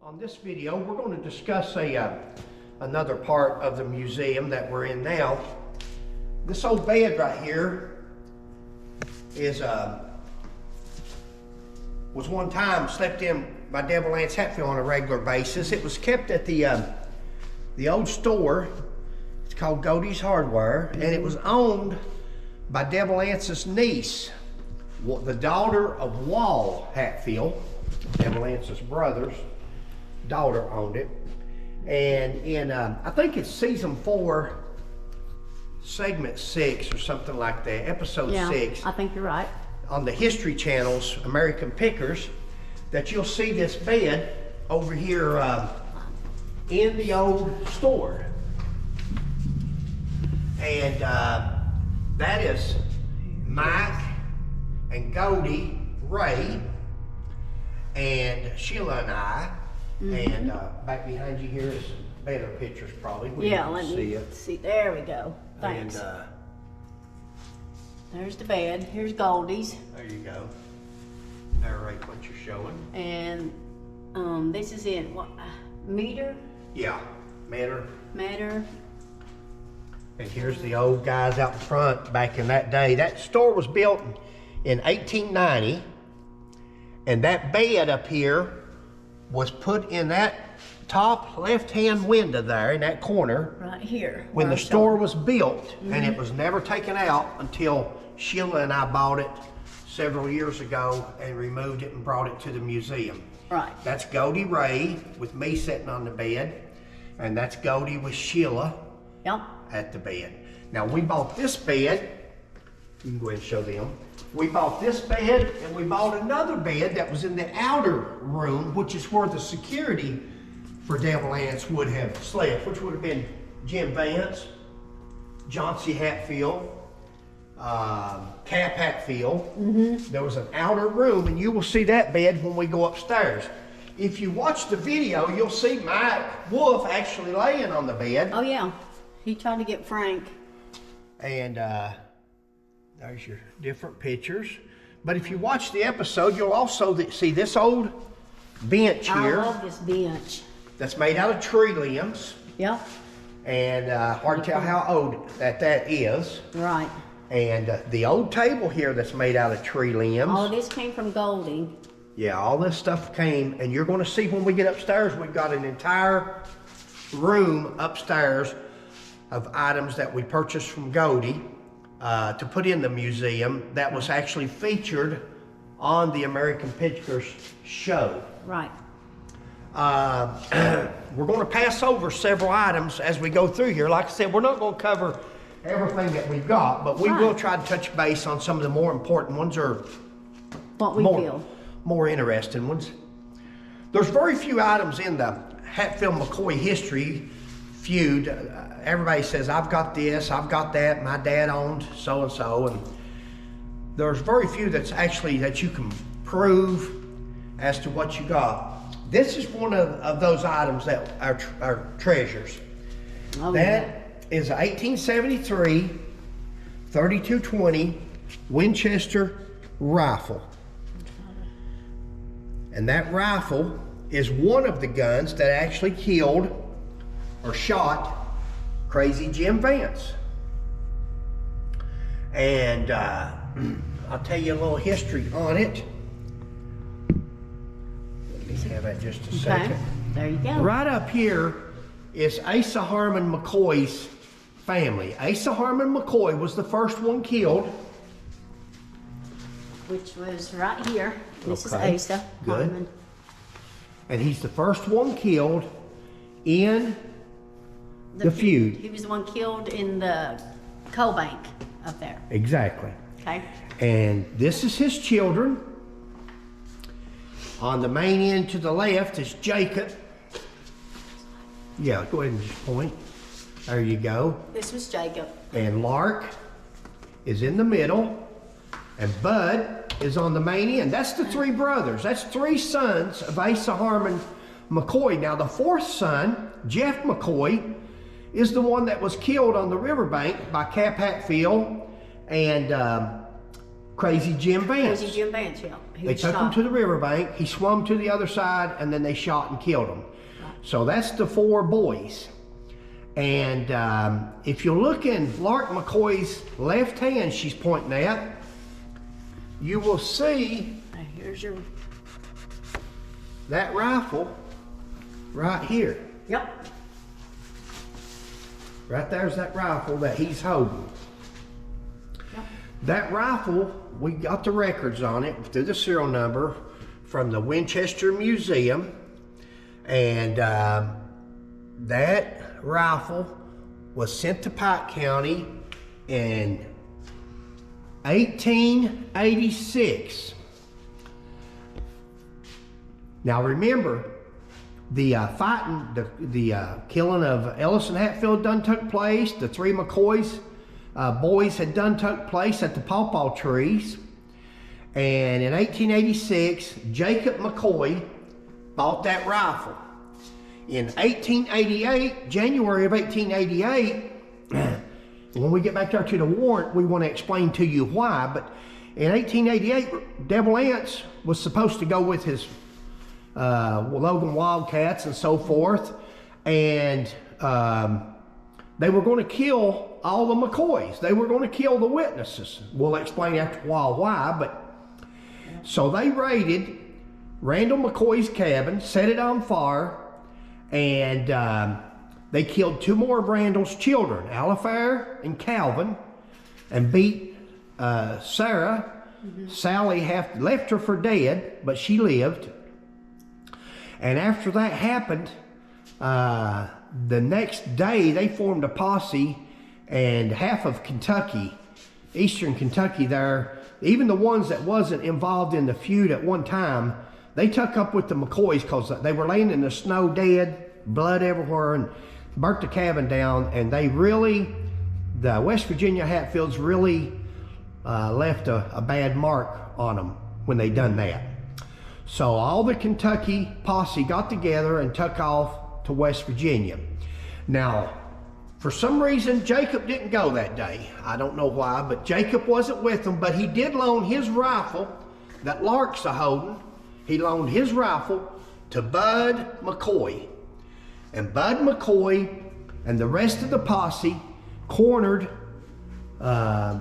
On this video, we're going to discuss another part of the museum that we're in now. This old bed right here is was one time slept in by Devil Anse Hatfield on a regular basis. It was kept at the old store. It's called Goldies Hardware, and it was owned by Devil Anse's niece, the daughter of Wall Hatfield, Devil Anse's brother's daughter owned it. And in I think it's season 4, segment 6 or something like that, episode 6. I think you're right. On the History Channel's American Pickers, that you'll see this bed over here in the old store. And that is Mike and Goldie, Ray, and Sheila and I. And back behind you here is better pictures probably. Let me see. There we go. Thanks. And, there's the bed. Here's Goldie's. there you go. Narrate what you're showing. And this is in what meter? Yeah, matter. And here's the old guys out front back in that day. That store was built in 1890, and that bed up here was put in that top left-hand window there in that corner. Right here. When the store was built, and it was never taken out until Sheila and I bought it several years ago and removed it and brought it to the museum. Right. That's Goldie Ray with me sitting on the bed, and that's Goldie with Sheila at the bed. Now we bought this bed, you can go ahead and show them. We bought this bed and we bought another bed that was in the outer room, which is where the security for Devil Anse would have slept, which would have been Jim Vance, Anse Hatfield, Cap Hatfield. There was an outer room, and you will see that bed when we go upstairs. If you watch the video, you'll see Mike Wolf actually laying on the bed. Oh yeah, he tried to get Frank. And there's your different pictures. But if you watch the episode, you'll also see this old bench here. I love this bench. That's made out of tree limbs. Yep. And hard to tell how old that is. Right. And the old table here that's made out of tree limbs. All this came from Goldie. Yeah, all this stuff came, and you're going to see when we get upstairs, we've got an entire room upstairs of items that we purchased from Goldie to put in the museum that was actually featured on the American Pickers show. Right. We're going to pass over several items as we go through here. Like I said, we're not going to cover everything that we've got, but we will try to touch base on some of the more important ones, or what we feel more interesting ones. There's very few items in the Hatfield McCoy history feud. Everybody says, I've got this, I've got that, my dad owned so-and-so, and there's very few that's actually that you can prove as to what you got. This is one of those items that are treasures. That is a 1873 .32-20 Winchester rifle. And that rifle is one of the guns that actually killed or shot Crazy Jim Vance. And I'll tell you a little history on it. Let me have that just a second. There you go. Right up here is Asa Harmon McCoy's family. Asa Harmon McCoy was the first one killed. Which was right here. This is Asa Harmon. And he's the first one killed in the feud. He was the one killed in the coal bank up there. Exactly. Okay. And this is his children. On the main end to the left is Jacob. Yeah, go ahead and just point. There you go. This was Jacob. And Lark is in the middle. And Bud is on the main end. That's the 3 brothers. That's 3 sons of Asa Harmon McCoy. Now the 4th son, Jeff McCoy, is the one that was killed on the riverbank by Cap Hatfield and Crazy Jim Vance. Crazy Jim Vance, yeah. They took him to the riverbank. He swam to the other side, and then they shot and killed him. Right. So that's the 4 boys. And if you look in Lark McCoy's left hand, she's pointing at, you will see. Here's your. That rifle right here. Yep. Right there's that rifle that he's holding. Yep. That rifle, we got the records on it through the serial number from the Winchester Museum. And that rifle was sent to Pike County in 1886. Now remember, the killing of Ellis and Hatfield done took place. The 3 McCoys boys had done took place at the pawpaw trees. And in 1886, Jacob McCoy bought that rifle. In 1888, January of 1888, when we get back there to the warrant, we want to explain to you why. But in 1888, Devil Anse was supposed to go with his Logan Wildcats and so forth, and they were going to kill all the McCoys. They were going to kill the witnesses. We'll explain after a while why. But so they raided Randall McCoy's cabin, set it on fire, and they killed 2 more of Randall's children, Alifair and Calvin, and beat Sarah. Sally left her for dead, but she lived. And after that happened, the next day they formed a posse, and half of Kentucky, eastern Kentucky there, even the ones that wasn't involved in the feud at one time, they took up with the McCoys because they were laying in the snow dead, blood everywhere, and burnt the cabin down. And they really, the West Virginia Hatfields really left a bad mark on them when they done that. So all the Kentucky posse got together and took off to West Virginia. Now, for some reason, Jacob didn't go that day. I don't know why, but Jacob wasn't with them, but he did loan his rifle that Lark's a holding. He loaned his rifle to Bud McCoy. And Bud McCoy and the rest of the posse cornered, You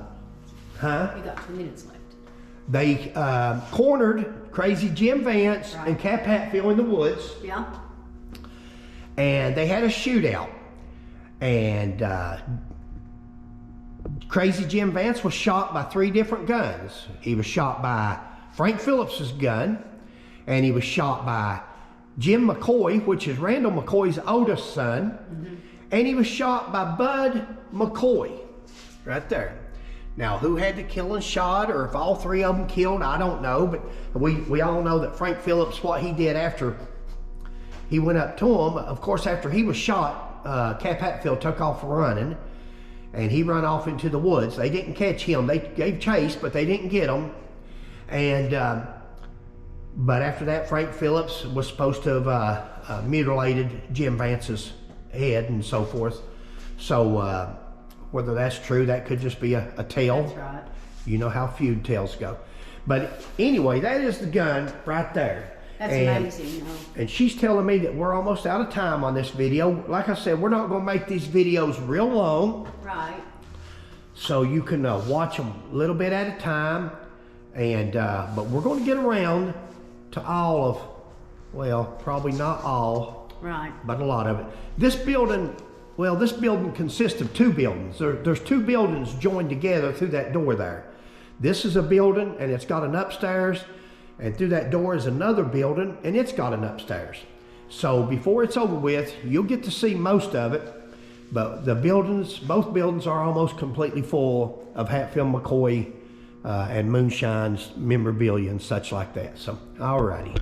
got 2 minutes left. They cornered Crazy Jim Vance and Cap Hatfield in the woods. Yeah. And they had a shootout. And Crazy Jim Vance was shot by 3 different guns. He was shot by Frank Phillips's gun, and he was shot by Jim McCoy, which is Randall McCoy's oldest son, and he was shot by Bud McCoy, right there. Now, who had the killing shot, or if all 3 of them killed, I don't know, but we all know that Frank Phillips, what he did after he went up to him, of course, after he was shot, Cap Hatfield took off running, and he ran off into the woods. They didn't catch him. They gave chase, but they didn't get him. And but after that, Frank Phillips was supposed to have mutilated Jim Vance's head and so forth. So whether that's true, that could just be a tale. That's right. You know how feud tales go. But anyway, that is the gun right there. That's amazing. And she's telling me that we're almost out of time on this video. Like I said, we're not going to make these videos real long. Right. So you can watch them a little bit at a time. And but we're going to get around to all of, well, probably not all. Right. But a lot of it. This building, well, this building consists of 2 buildings. There's 2 buildings joined together through that door there. This is a building, and it's got an upstairs. And through that door is another building, and it's got an upstairs. So before it's over with, you'll get to see most of it. But the buildings, both buildings are almost completely full of Hatfield McCoy and Moonshine's memorabilia and such like that. So, alrighty.